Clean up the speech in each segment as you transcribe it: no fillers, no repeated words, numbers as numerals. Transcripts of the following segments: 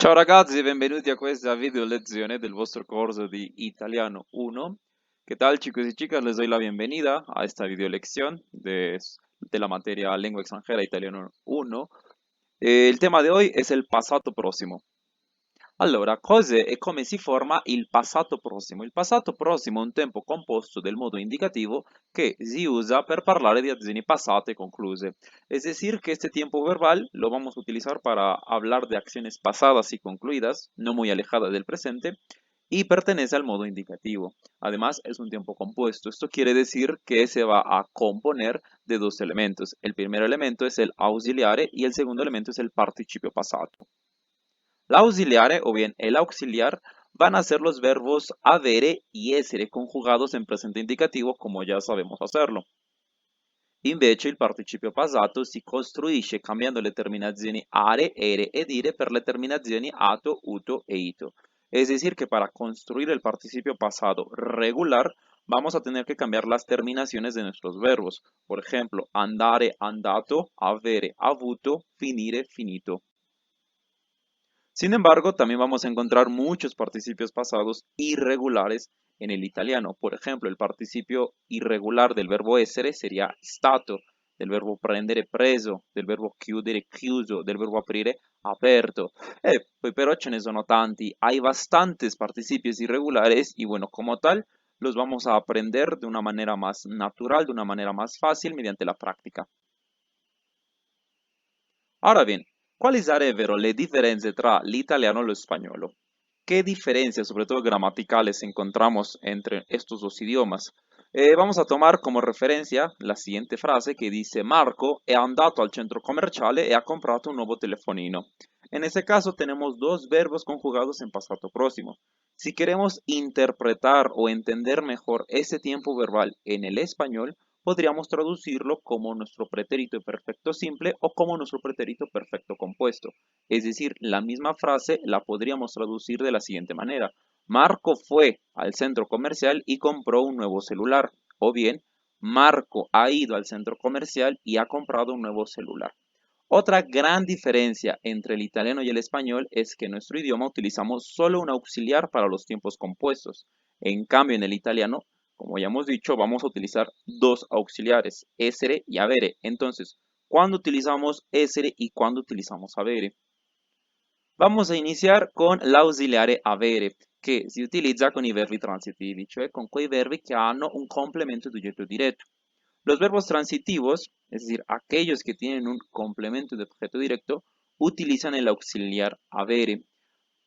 Ciao ragazzi, benvenuti a questa video lezione del vostro corso de Italiano 1. ¿Qué tal chicos y chicas? Les doy la bienvenida a esta video lección de la materia Lengua extranjera Italiano 1. Il tema di oggi è il passato prossimo. Allora, cos'è e come si forma il passato prossimo? Il passato prossimo è un tempo composto del modo indicativo que se usa para parlare de acciones pasadas concluse. Es decir, que este tiempo verbal lo vamos a utilizar para hablar de acciones pasadas y concluidas, no muy alejadas del presente, y pertenece al modo indicativo. Además, es un tiempo compuesto. Esto quiere decir que se va a componer de dos elementos. El primer elemento es el ausiliare y el segundo elemento es el participio pasado. La ausiliare o bien el auxiliar van a ser los verbos avere y essere conjugados en presente indicativo como ya sabemos hacerlo. Invece il participio passato si costruisce cambiando le terminazioni are, ere ed ire per le terminazioni ato, uto e ito. Es decir, que para construir el participio pasado regular vamos a tener que cambiar las terminaciones de nuestros verbos. Por ejemplo, andare, andato, avere, avuto, finire, finito. Sin embargo, también vamos a encontrar muchos participios pasados irregulares en el italiano. Por ejemplo, el participio irregular del verbo essere sería stato, del verbo prendere preso, del verbo chiudere chiuso, del verbo aprire aperto. Poi però ce ne sono tanti, hay bastantes participios irregulares y bueno, como tal, los vamos a aprender de una manera más natural, de una manera más fácil mediante la práctica. Ahora bien, ¿cuáles sarebbero le differenze tra l'italiano y lo spagnolo? ¿Qué diferencias, sobre todo gramaticales, encontramos entre estos dos idiomas? Vamos a tomar como referencia la siguiente frase que dice Marco è andato al centro commerciale e ha comprato un nuevo telefonino. En este caso tenemos dos verbos conjugados en pasado próximo. Si queremos interpretar o entender mejor ese tiempo verbal en el español, podríamos traducirlo como nuestro pretérito perfecto simple o como nuestro pretérito perfecto compuesto. Es decir, la misma frase la podríamos traducir de la siguiente manera. Marco fue al centro comercial y compró un nuevo celular. O bien, Marco ha ido al centro comercial y ha comprado un nuevo celular. Otra gran diferencia entre el italiano y el español es que en nuestro idioma utilizamos solo un auxiliar para los tiempos compuestos. En cambio, en el italiano, como ya hemos dicho, vamos a utilizar dos auxiliares, essere y avere. Entonces, ¿cuándo utilizamos essere y cuándo utilizamos avere? Vamos a iniciar con l'ausiliare avere, che si utilizza con i verbi transitivi, cioè con quei verbi che hanno un complemento de objeto directo. Los verbos transitivos, es decir, aquellos que tienen un complemento de objeto directo, utilizan el auxiliar avere.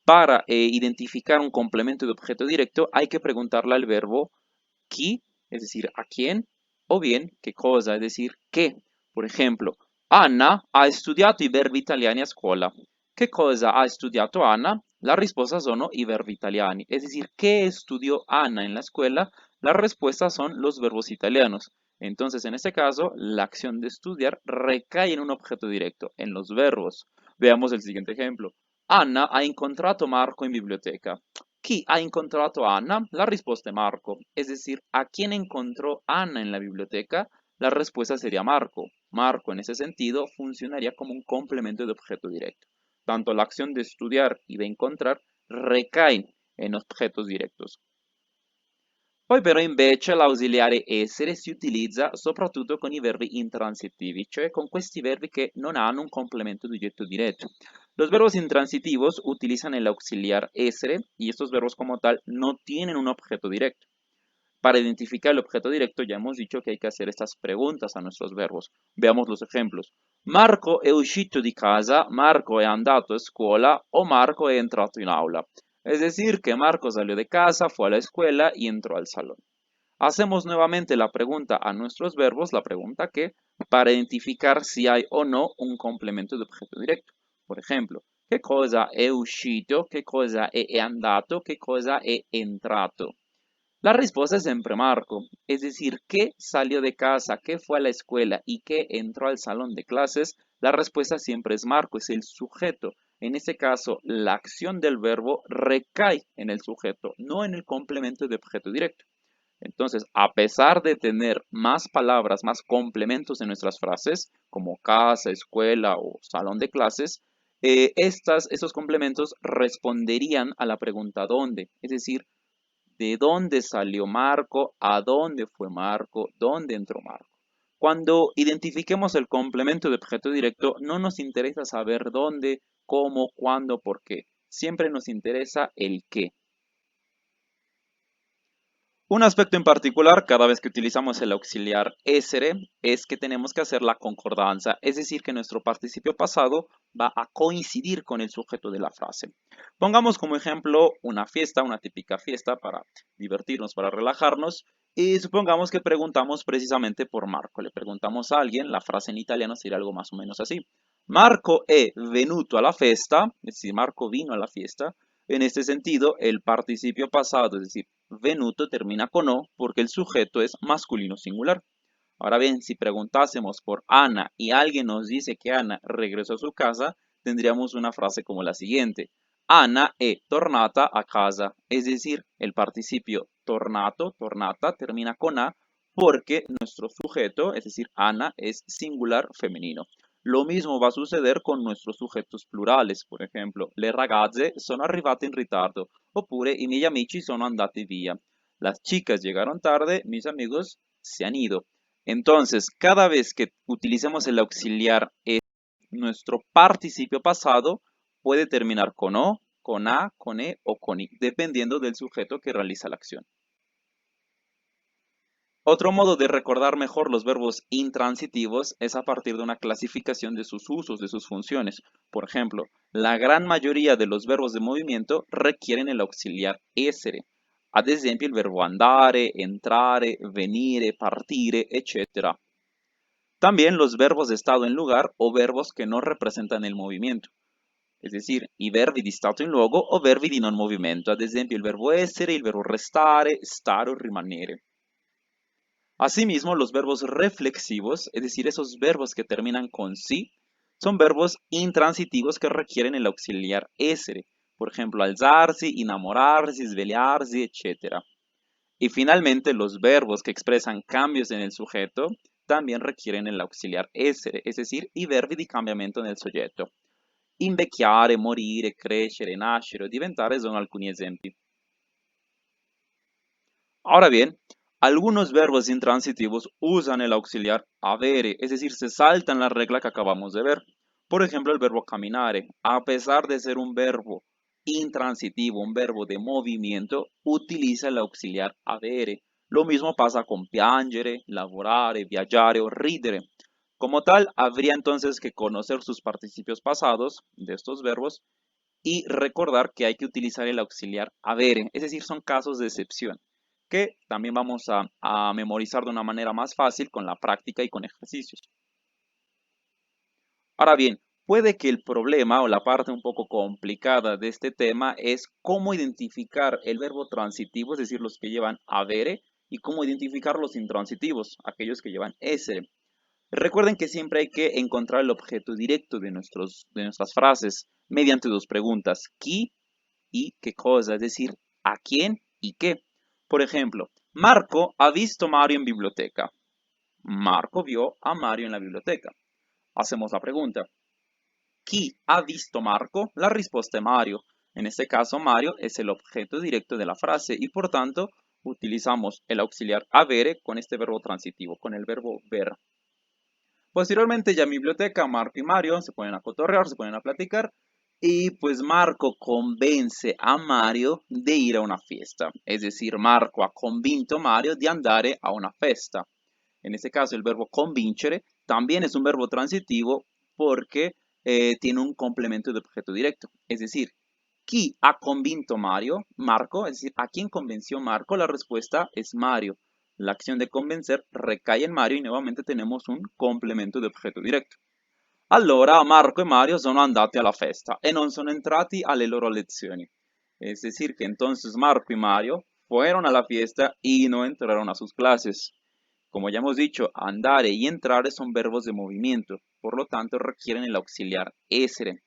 Para identificar un complemento de objeto directo hay que preguntarle al verbo chi, es decir, a quién, o bien qué cosa, es decir, qué. Por ejemplo, Anna ha studiato i verbi italiani a scuola. ¿Qué cosa ha studiato Anna? La risposta sono i verbi italiani, es decir, ¿qué estudió Anna en la escuela? Las respuestas son los verbos italianos. Entonces, en este caso, la acción de estudiar recae en un objeto directo, en los verbos. Veamos el siguiente ejemplo. Anna ha incontrato Marco in biblioteca. ¿Chi ha incontrato a Anna? La risposta è Marco. Es decir, ¿a quién encontró Anna en la biblioteca? La respuesta sería Marco. Marco, en ese sentido, funcionaría como un complemento de objeto directo. Tanto la acción de estudiar y de encontrar recaen en objetos directos. Poi però invece l'ausiliare essere si utilizza soprattutto con i verbi intransitivi, cioè con questi verbi che non hanno un complemento di oggetto directo. Los verbos intransitivos utilizan el auxiliar essere y estos verbos como tal no tienen un objeto directo. Para identificar el objeto directo ya hemos dicho que hay que hacer estas preguntas a nuestros verbos. Veamos los ejemplos. Marco è uscito di casa, Marco è andato a scuola o Marco è entrato in aula. Es decir, que Marco salió de casa, fue a la escuela y entró al salón. Hacemos nuevamente la pregunta a nuestros verbos, la pregunta que, para identificar si hay o no un complemento de objeto directo. Por ejemplo, ¿qué cosa è uscito? ¿Qué cosa è andato? ¿Qué cosa è entrato? La respuesta es siempre Marco, es decir, que salió de casa, que fue a la escuela y que entró al salón de clases, la respuesta siempre es Marco, es el sujeto. En este caso, la acción del verbo recae en el sujeto, no en el complemento de objeto directo. Entonces, a pesar de tener más palabras, más complementos en nuestras frases, como casa, escuela o salón de clases, estos complementos responderían a la pregunta ¿dónde? Es decir, ¿de dónde salió Marco? ¿A dónde fue Marco? ¿Dónde entró Marco? Cuando identifiquemos el complemento de objeto directo, no nos interesa saber dónde, cómo, cuándo, por qué. Siempre nos interesa el qué. Un aspecto en particular, cada vez que utilizamos el auxiliar essere, es que tenemos que hacer la concordancia, es decir, que nuestro participio pasado va a coincidir con el sujeto de la frase. Pongamos como ejemplo una fiesta, una típica fiesta para divertirnos, para relajarnos, y supongamos que preguntamos precisamente por Marco. Le preguntamos a alguien, la frase en italiano sería algo más o menos así. Marco è venuto alla festa, es decir, Marco vino a la fiesta. En este sentido, el participio pasado, es decir, venuto, termina con o porque el sujeto es masculino singular. Ahora bien, si preguntásemos por Ana y alguien nos dice que Ana regresó a su casa, tendríamos una frase como la siguiente. Ana è tornata a casa, es decir, el participio tornato, tornata, termina con a porque nuestro sujeto, es decir, Ana, es singular femenino. Lo mismo va a suceder con nuestros sujetos plurales, por ejemplo, le ragazze sono arrivate in ritardo, oppure i miei amici sono andati via. Las chicas llegaron tarde, mis amigos se han ido. Entonces, cada vez que utilicemos el auxiliar nuestro participio pasado puede terminar con o, con a, con e o con i, dependiendo del sujeto que realiza la acción. Otro modo de recordar mejor los verbos intransitivos es a partir de una clasificación de sus usos, de sus funciones. Por ejemplo, la gran mayoría de los verbos de movimiento requieren el auxiliar essere. Ad esempio il verbo andare, entrare, venire, partire, etc. También los verbos de estado en lugar o verbos que no representan el movimiento. Es decir, i verbi di stato in luogo o verbi di non movimento. Ad esempio il verbo essere, il verbo restare, stare o rimanere. Asimismo, los verbos reflexivos, es decir, esos verbos que terminan con si, son verbos intransitivos que requieren el auxiliar essere. Por ejemplo, alzarsi, innamorarsi, svegliarsi, etc. Y finalmente, los verbos que expresan cambios en el sujeto también requieren el auxiliar essere, es decir, i verbi di cambiamento nel soggetto. Invecchiare, morire, crescere, nascere o diventare sono alcuni esempi. Ahora bien, algunos verbos intransitivos usan el auxiliar avere, es decir, se saltan la regla que acabamos de ver. Por ejemplo, el verbo caminare, a pesar de ser un verbo intransitivo, un verbo de movimiento, utiliza el auxiliar avere. Lo mismo pasa con piangere, lavorare, viaggiare o ridere. Como tal, habría entonces que conocer sus participios pasados de estos verbos y recordar que hay que utilizar el auxiliar avere, es decir, son casos de excepción que también vamos a memorizar de una manera más fácil con la práctica y con ejercicios. Ahora bien, puede que el problema o la parte un poco complicada de este tema es cómo identificar el verbo transitivo, es decir, los que llevan avere, y cómo identificar los intransitivos, aquellos que llevan essere. Recuerden que siempre hay que encontrar el objeto directo de nuestras frases mediante dos preguntas, ¿qui y qué cosa? Es decir, ¿a quién y qué? Por ejemplo, Marco ha visto a Mario en biblioteca. Marco vio a Mario en la biblioteca. Hacemos la pregunta, ¿quién ha visto Marco? La respuesta es Mario. En este caso, Mario es el objeto directo de la frase y por tanto utilizamos el auxiliar avere con este verbo transitivo, con el verbo ver. Posteriormente ya en biblioteca, Marco y Mario se ponen a cotorrear, se ponen a platicar y pues Marco convence a Mario de ir a una fiesta. Es decir, Marco ha convinto a Mario di andare a una festa. En este caso el verbo convincere también es un verbo transitivo porque tiene un complemento de objeto directo. Es decir, ¿quién ha convinto Mario? Marco, es decir, ¿a quién convenció Marco? La respuesta es Mario. La acción de convencer recae en Mario y nuevamente tenemos un complemento de objeto directo. Allora Marco e Mario sono andati alla festa e non sono entrati alle loro lezioni. Es decir, que entonces Marco y Mario fueron a la fiesta y no entraron a sus clases. Como ya hemos dicho, andare y entrare son verbos de movimiento, por lo tanto requieren el auxiliar essere.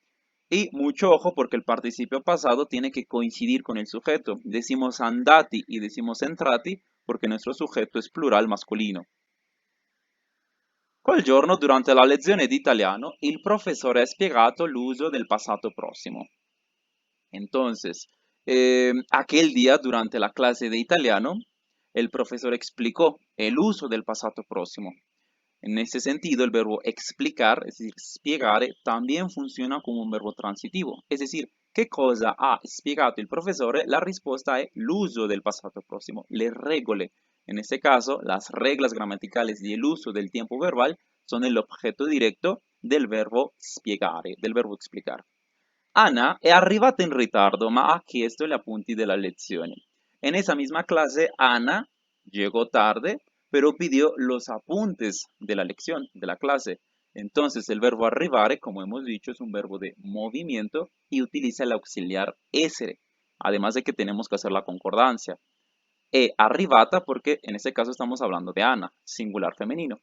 Y mucho ojo porque el participio pasado tiene que coincidir con el sujeto. Decimos andati y decimos entrati porque nuestro sujeto es plural masculino. Quel giorno, durante la lezione di italiano, il professore ha spiegato l'uso del passato próximo. Entonces, aquel día, durante la clase de italiano, el profesor explicó el uso del pasado próximo. En ese sentido, el verbo explicar, es decir, spiegare, también funciona como un verbo transitivo. Es decir, ¿qué cosa ha spiegato il professore? La risposta è l'uso del passato prossimo, le regole. En este caso, las reglas gramaticales y el uso del tiempo verbal son el objeto directo del verbo spiegare, del verbo explicar. Ana è arrivata in ritardo, ma ha chiesto gli appunti della lezione. En esa misma clase, Ana llegó tarde, pero pidió los apuntes de la lección, de la clase. Entonces, el verbo arrivare, como hemos dicho, es un verbo de movimiento y utiliza el auxiliar essere, además de que tenemos que hacer la concordancia. E arrivata porque en este caso estamos hablando de Ana, singular femenino.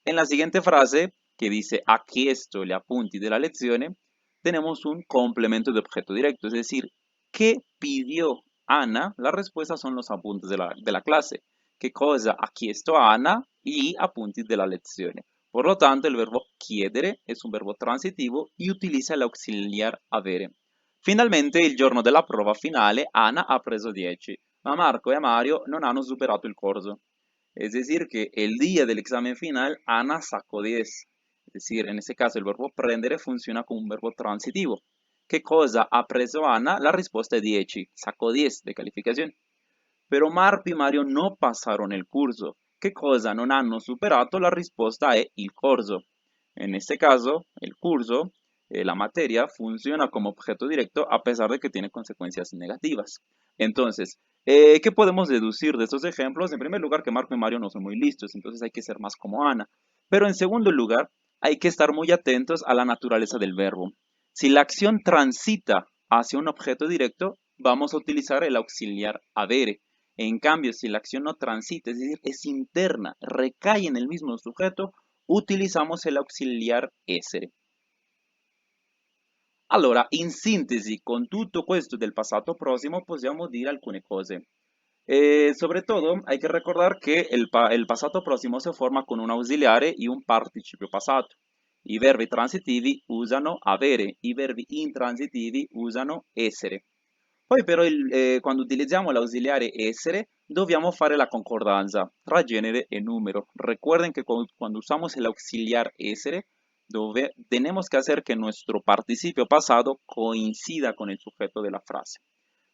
En la siguiente frase, que dice ha chiesto gli appunti della lezione, tenemos un complemento de objeto directo, es decir, ¿qué pidió Ana? La respuesta son los apuntes de la clase. ¿Qué cosa ha chiesto Ana? Gli appunti della lezione. Por lo tanto, el verbo chiedere es un verbo transitivo y utiliza el auxiliar avere. Finalmente, il giorno della prova finale, Ana ha preso 10, ma Marco e Mario non hanno superato il corso. Es decir, que el día del examen final, Ana sacó 10. Es decir, en este caso el verbo prendere funciona como un verbo transitivo. ¿Qué cosa ha preso Ana? La risposta è 10. Sacó 10 de calificación. Pero Marco y Mario no pasaron el curso. ¿Qué cosa non hanno superato? La risposta è il corso. En este caso, el curso, la materia, funciona como objeto directo a pesar de que tiene consecuencias negativas. Entonces, ¿qué podemos deducir de estos ejemplos? En primer lugar, que Marco y Mario no son muy listos, entonces hay que ser más como Ana. Pero en segundo lugar, hay que estar muy atentos a la naturaleza del verbo. Si la acción transita hacia un objeto directo, vamos a utilizar el auxiliar avere. En cambio, si la acción no transita, es decir, es interna, recae en el mismo sujeto, utilizamos el auxiliar essere. Allora, in sintesi, con tutto questo del passato prossimo, possiamo dire alcune cose. Sobre todo, hay que recordar que el pasado próximo se forma con un auxiliare y un participio passato. I verbi transitivi usano avere, i verbi intransitivi usano essere. Poi però quando utilizziamo l'ausiliare essere dobbiamo fare la concordanza tra genere e numero. Recuerden que cuando usamos el auxiliar essere tenemos que hacer que nuestro participio pasado coincida con el sujeto de la frase.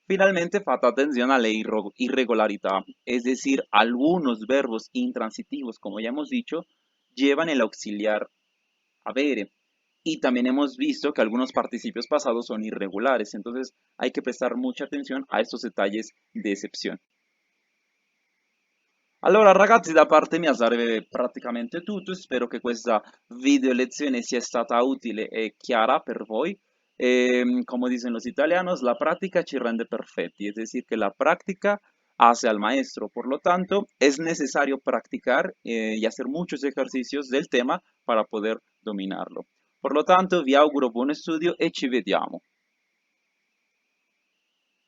Finalmente, fate attenzione alle irregolarità, es decir, algunos verbos intransitivos, como ya hemos dicho, llevan el auxiliar avere. Y también hemos visto que algunos participios pasados son irregulares, entonces hay que prestar mucha atención a estos detalles de excepción. Allora ragazzi, da parte mia sarebbe praticamente tutto, spero che questa video lezione sia stata utile e chiara per voi. Como dicen los italianos, la práctica ci rende perfetti, es decir, que la práctica hace al maestro. Por lo tanto, es necesario practicar y hacer muchos ejercicios del tema para poder dominarlo. Por lo tanto, vi auguro buon studio e ci vediamo.